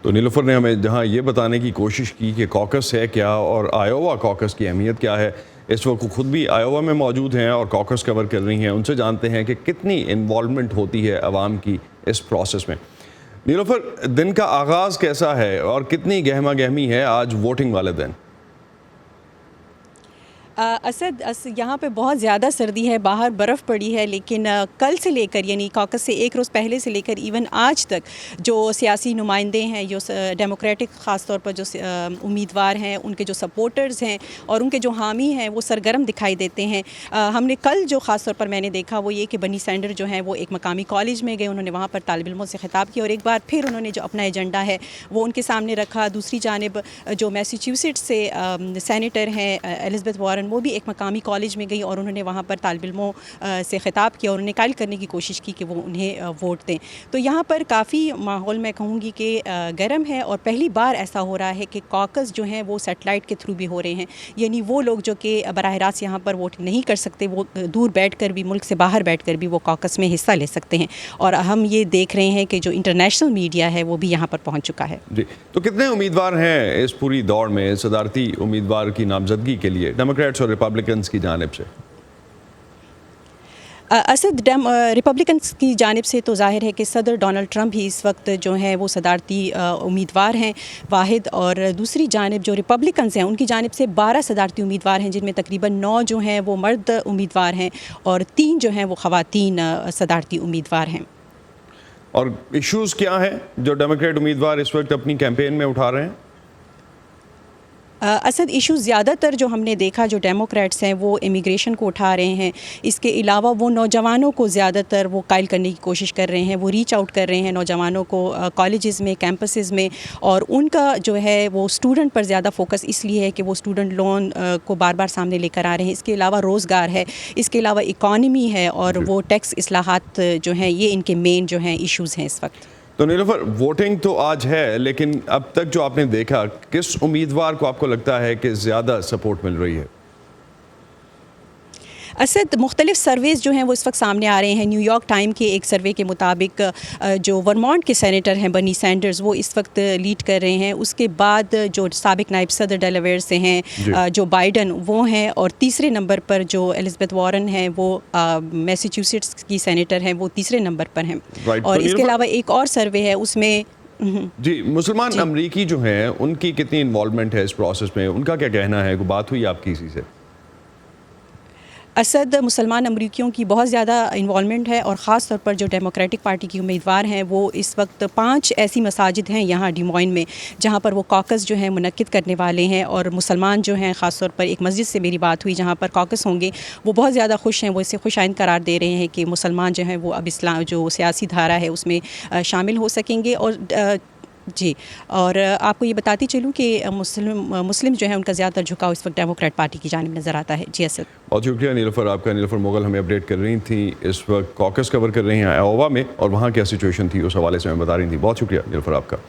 تو نیلوفر نے ہمیں جہاں یہ بتانے کی کوشش کی کہ کوکس ہے کیا اور آئیووا کوکس کی اہمیت کیا ہے، اس وقت خود بھی آئیووا میں موجود ہیں اور کوکس کور کر رہی ہیں، ان سے جانتے ہیں کہ کتنی انوالومنٹ ہوتی ہے عوام کی اس پروسیس میں۔ نیلوفر، دن کا آغاز کیسا ہے اور کتنی گہما گہمی ہے آج ووٹنگ والے دن؟ اسد یہاں پہ بہت زیادہ سردی ہے، باہر برف پڑی ہے، لیکن کل سے لے کر یعنی کوکس سے ایک روز پہلے سے لے کر ایون آج تک جو سیاسی نمائندے ہیں، جو ڈیموکریٹک خاص طور پر جو امیدوار ہیں، ان کے جو سپورٹرز ہیں اور ان کے جو حامی ہیں وہ سرگرم دکھائی دیتے ہیں۔ ہم نے کل جو خاص طور پر میں نے دیکھا وہ یہ کہ برنی سینڈر جو ہیں وہ ایک مقامی کالج میں گئے، انہوں نے وہاں پر طالب علموں سے خطاب کیا اور ایک بار پھر انہوں نے جو اپنا ایجنڈا ہے وہ ان کے سامنے رکھا۔ دوسری جانب جو میساچیوسیٹس سے سینیٹر ہیں الزبتھ وارن، وہ بھی ایک مقامی کالج میں گئی اور انہوں نے وہاں پر طالب علموں سے خطاب کیا اور انہیں قائل کرنے کی کوشش کی کہ وہ انہیں ووٹ دیں۔ تو یہاں پر کافی ماحول میں کہوں گی کہ گرم ہے اور پہلی بار ایسا ہو رہا ہے کہ کوکس جو ہیں وہ سیٹلائٹ کے تھرو بھی ہو رہے ہیں، یعنی وہ لوگ جو کہ براہ راست یہاں پر ووٹ نہیں کر سکتے وہ دور بیٹھ کر بھی، ملک سے باہر بیٹھ کر بھی وہ کوکس میں حصہ لے سکتے ہیں، اور ہم یہ دیکھ رہے ہیں کہ جو انٹرنیشنل میڈیا ہے وہ بھی یہاں پر پہنچ چکا ہے۔ جی، تو کتنے امیدوار ہیں اس پوری دوڑ میں صدارتی امیدوار کی نامزدگی کے لیے ڈیموکریٹس اور ریپبلکنز کی جانب سے؟ اسد ریپبلکنس کی جانب سے تو ظاہر ہے کہ صدر ڈونلڈ ٹرمپ ہی اس وقت جو ہیں وہ صدارتی امیدوار ہیں واحد، اور دوسری جانب جو ریپبلکنز ہیں ان کی جانب سے 12 صدارتی امیدوار ہیں، جن میں تقریباً 9 جو ہیں وہ مرد امیدوار ہیں اور 3 جو ہیں وہ خواتین صدارتی امیدوار ہیں۔ اور ایشوز کیا ہیں جو ڈیموکریٹ امیدوار اس وقت اپنی کیمپین میں اٹھا رہے ہیں؟ اسد ایشوز زیادہ تر جو ہم نے دیکھا جو ڈیموکریٹس ہیں وہ امیگریشن کو اٹھا رہے ہیں، اس کے علاوہ وہ نوجوانوں کو زیادہ تر وہ قائل کرنے کی کوشش کر رہے ہیں، وہ ریچ آؤٹ کر رہے ہیں نوجوانوں کو کالجز میں، کیمپسز میں، اور ان کا جو ہے وہ اسٹوڈنٹ پر زیادہ فوکس اس لیے ہے کہ وہ اسٹوڈنٹ لون کو بار بار سامنے لے کر آ رہے ہیں۔ اس کے علاوہ روزگار ہے، اس کے علاوہ اکانومی ہے، اور وہ ٹیکس اصلاحات جو ہیں یہ ان کے مین جو ہیں ایشوز ہیں اس وقت۔ تو نیلوفر، ووٹنگ تو آج ہے، لیکن اب تک جو آپ نے دیکھا کس امیدوار کو آپ کو لگتا ہے کہ زیادہ سپورٹ مل رہی ہے؟ اسد مختلف سرویز جو ہیں وہ اس وقت سامنے آ رہے ہیں۔ نیو یارک ٹائم کے ایک سروے کے مطابق جو ورمونٹ کے سینیٹر ہیں برنی سینڈرز وہ اس وقت لیڈ کر رہے ہیں، اس کے بعد جو سابق نائب صدر ڈیلاویئر سے ہیں جو بائیڈن وہ ہیں، اور تیسرے نمبر پر جو الزبتھ وارن ہیں وہ میساچیوسیٹس کی سینیٹر ہیں، وہ تیسرے نمبر پر ہیں۔ اور اس کے علاوہ ایک اور سروے ہے اس میں جی، مسلمان امریکی جو ہیں ان کی کتنی انوالومنٹ ہے اس پروسیس میں، ان کا کیا کہنا ہے؟ کوئی بات ہوئی آپ کی اسی سے؟ اسد مسلمان امریکیوں کی بہت زیادہ انوالومنٹ ہے، اور خاص طور پر جو ڈیموکریٹک پارٹی کی امیدوار ہیں وہ اس وقت 5 ایسی مساجد ہیں یہاں ڈیموئن میں جہاں پر وہ کوکس جو ہیں منعقد کرنے والے ہیں، اور مسلمان جو ہیں خاص طور پر ایک مسجد سے میری بات ہوئی جہاں پر کوکس ہوں گے، وہ بہت زیادہ خوش ہیں، وہ اسے خوش آئند قرار دے رہے ہیں کہ مسلمان جو ہیں وہ اب اسلام جو سیاسی دھارا ہے اس میں شامل ہو سکیں گے۔ اور جی، اور آپ کو یہ بتاتی چلوں کہ مسلم جو ہیں ان کا زیادہ تر جھکاؤ اس وقت ڈیموکریٹ پارٹی کی جانب نظر آتا ہے۔ جی اسد، بہت شکریہ نیلوفر آپ کا۔ نیلوفر مغل ہمیں اپڈیٹ کر رہی تھیں، اس وقت کوکس کور کر رہی ہیں آئیووا میں، اور وہاں کیا سچویشن تھی اس حوالے سے ہمیں بتا رہی تھیں۔ بہت شکریہ نیلوفر آپ کا۔